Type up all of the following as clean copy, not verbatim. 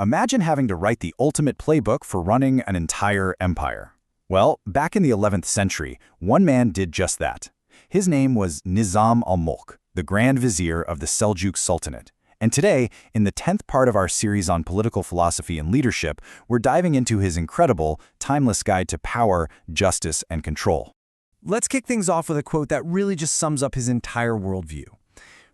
Imagine having to write the ultimate playbook for running an entire empire. Well, back in the 11th century, one man did just that. His name was Nizam al-Mulk, the Grand Vizier of the Seljuk Sultanate. And today, in the 10th part of our series on political philosophy and leadership, we're diving into his incredible, timeless guide to power, justice, and control. Let's kick things off with a quote that really just sums up his entire worldview.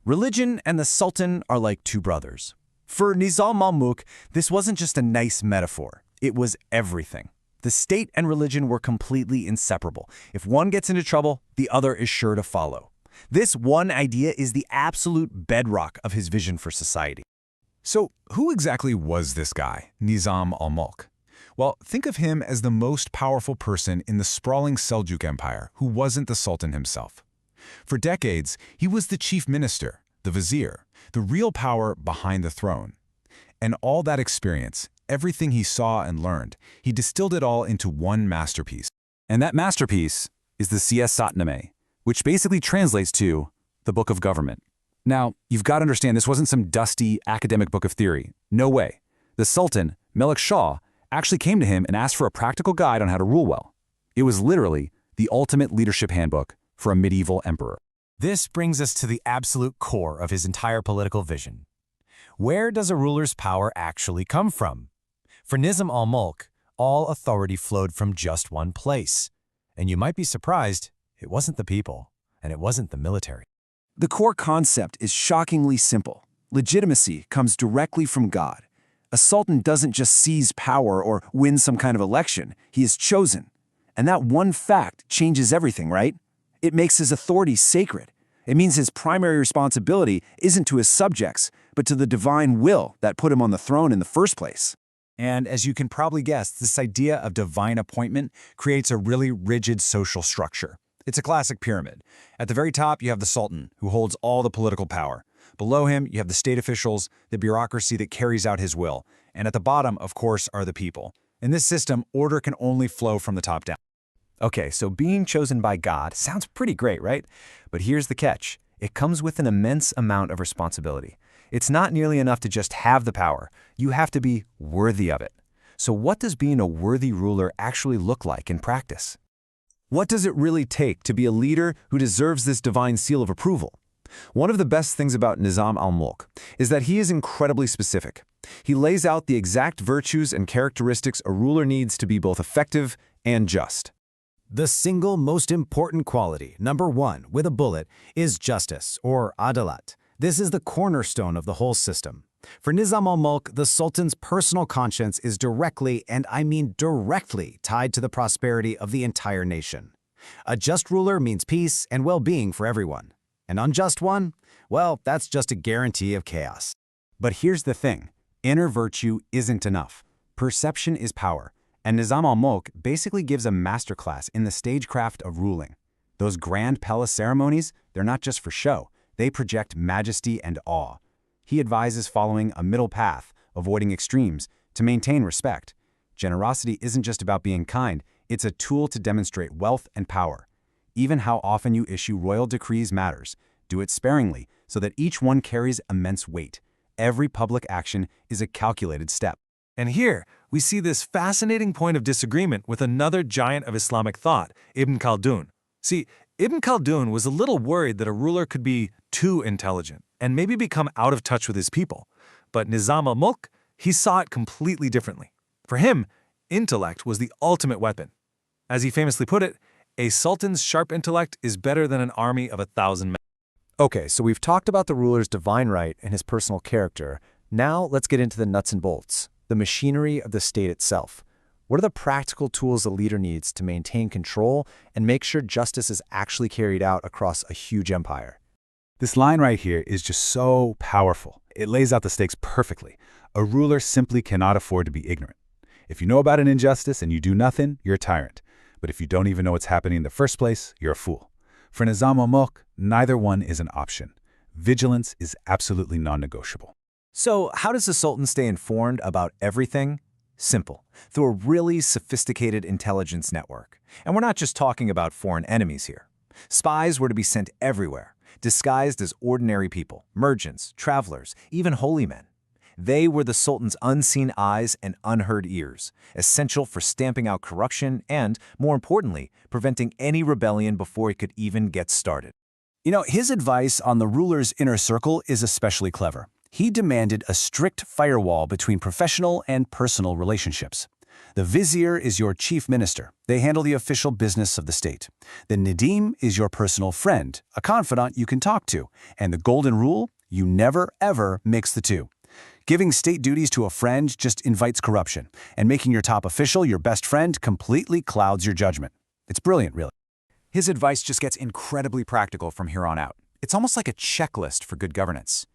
Religion and the Sultan are like two brothers. For Nizam al-Mulk, this wasn't just a nice metaphor. It was everything. The state and religion were completely inseparable. If one gets into trouble, the other is sure to follow. This one idea is the absolute bedrock of his vision for society. So, who exactly was this guy, Nizam al-Mulk? Well, think of him as the most powerful person in the sprawling Seljuk Empire who wasn't the Sultan himself. For decades, he was the chief minister, the vizier, the real power behind the throne. And all that experience, everything he saw and learned, he distilled it all into one masterpiece. And that masterpiece is the Siyasatnameh, which basically translates to the Book of Government. Now, you've got to understand this wasn't some dusty academic book of theory. No way. The Sultan, Melik Shah, actually came to him and asked for a practical guide on how to rule well. It was literally the ultimate leadership handbook for a medieval emperor. This brings us to the absolute core of his entire political vision. Where does a ruler's power actually come from? For Nizam al-Mulk, all authority flowed from just one place. And you might be surprised, it wasn't the people, and it wasn't the military. The core concept is shockingly simple. Legitimacy comes directly from God. A sultan doesn't just seize power or win some kind of election. He is chosen. And that one fact changes everything, right? It makes his authority sacred. It means his primary responsibility isn't to his subjects, but to the divine will that put him on the throne in the first place. And as you can probably guess, this idea of divine appointment creates a really rigid social structure. It's a classic pyramid. At the very top, you have the Sultan, who holds all the political power. Below him, you have the state officials, the bureaucracy that carries out his will. And at the bottom, of course, are the people. In this system, order can only flow from the top down. Okay, so being chosen by God sounds pretty great, right? But here's the catch. It comes with an immense amount of responsibility. It's not nearly enough to just have the power. You have to be worthy of it. So what does being a worthy ruler actually look like in practice? What does it really take to be a leader who deserves this divine seal of approval? One of the best things about Nizam al-Mulk is that he is incredibly specific. He lays out the exact virtues and characteristics a ruler needs to be both effective and just. The single most important quality, number one, with a bullet, is justice, or adalat. This is the cornerstone of the whole system. For Nizam al-Mulk, the Sultan's personal conscience is directly, and I mean directly, tied to the prosperity of the entire nation. A just ruler means peace and well-being for everyone. An unjust one? Well, that's just a guarantee of chaos. But here's the thing. Inner virtue isn't enough. Perception is power. And Nizam al-Mulk basically gives a masterclass in the stagecraft of ruling. Those grand palace ceremonies, they're not just for show. They project majesty and awe. He advises following a middle path, avoiding extremes, to maintain respect. Generosity isn't just about being kind, it's a tool to demonstrate wealth and power. Even how often you issue royal decrees matters. Do it sparingly, so that each one carries immense weight. Every public action is a calculated step. And here, we see this fascinating point of disagreement with another giant of Islamic thought, Ibn Khaldun. See, Ibn Khaldun was a little worried that a ruler could be too intelligent and maybe become out of touch with his people. But Nizam al-Mulk, he saw it completely differently. For him, intellect was the ultimate weapon. As he famously put it, a sultan's sharp intellect is better than an army of 1,000 men. Okay, so we've talked about the ruler's divine right and his personal character. Now let's get into the nuts and bolts, the machinery of the state itself. What are the practical tools a leader needs to maintain control and make sure justice is actually carried out across a huge empire? This line right here is just so powerful. It lays out the stakes perfectly. A ruler simply cannot afford to be ignorant. If you know about an injustice and you do nothing, you're a tyrant. But if you don't even know what's happening in the first place, you're a fool. For Nizam al-Mulk, neither one is an option. Vigilance is absolutely non-negotiable. So how does the Sultan stay informed about everything? Simple, through a really sophisticated intelligence network. And we're not just talking about foreign enemies here. Spies were to be sent everywhere, disguised as ordinary people, merchants, travelers, even holy men. They were the Sultan's unseen eyes and unheard ears, essential for stamping out corruption and, more importantly, preventing any rebellion before it could even get started. You know, his advice on the ruler's inner circle is especially clever. He demanded a strict firewall between professional and personal relationships. The vizier is your chief minister. They handle the official business of the state. The Nadim is your personal friend, a confidant you can talk to. And the golden rule, you never, ever mix the two. Giving state duties to a friend just invites corruption, and making your top official your best friend completely clouds your judgment. It's brilliant, really. His advice just gets incredibly practical from here on out. It's almost like a checklist for good governance.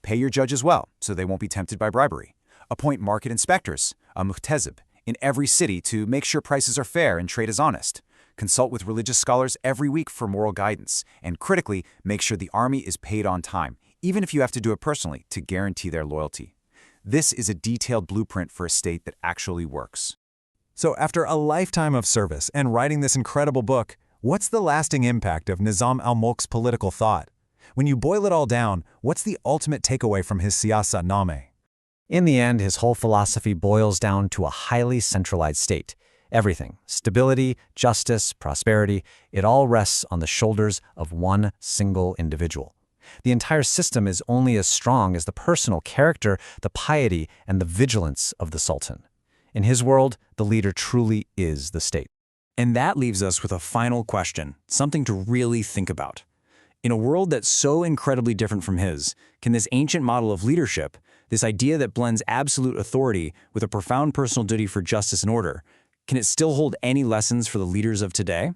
Pay your judges well, so they won't be tempted by bribery. Appoint market inspectors, a muhtezib, in every city to make sure prices are fair and trade is honest. Consult with religious scholars every week for moral guidance. And critically, make sure the army is paid on time, even if you have to do it personally, to guarantee their loyalty. This is a detailed blueprint for a state that actually works. So after a lifetime of service and writing this incredible book, what's the lasting impact of Nizam al-Mulk's political thought? When you boil it all down, what's the ultimate takeaway from his siyasat-nameh? In the end, his whole philosophy boils down to a highly centralized state. Everything, stability, justice, prosperity, it all rests on the shoulders of one single individual. The entire system is only as strong as the personal character, the piety, and the vigilance of the Sultan. In his world, the leader truly is the state. And that leaves us with a final question, something to really think about. In a world that's so incredibly different from his, can this ancient model of leadership, this idea that blends absolute authority with a profound personal duty for justice and order, can it still hold any lessons for the leaders of today?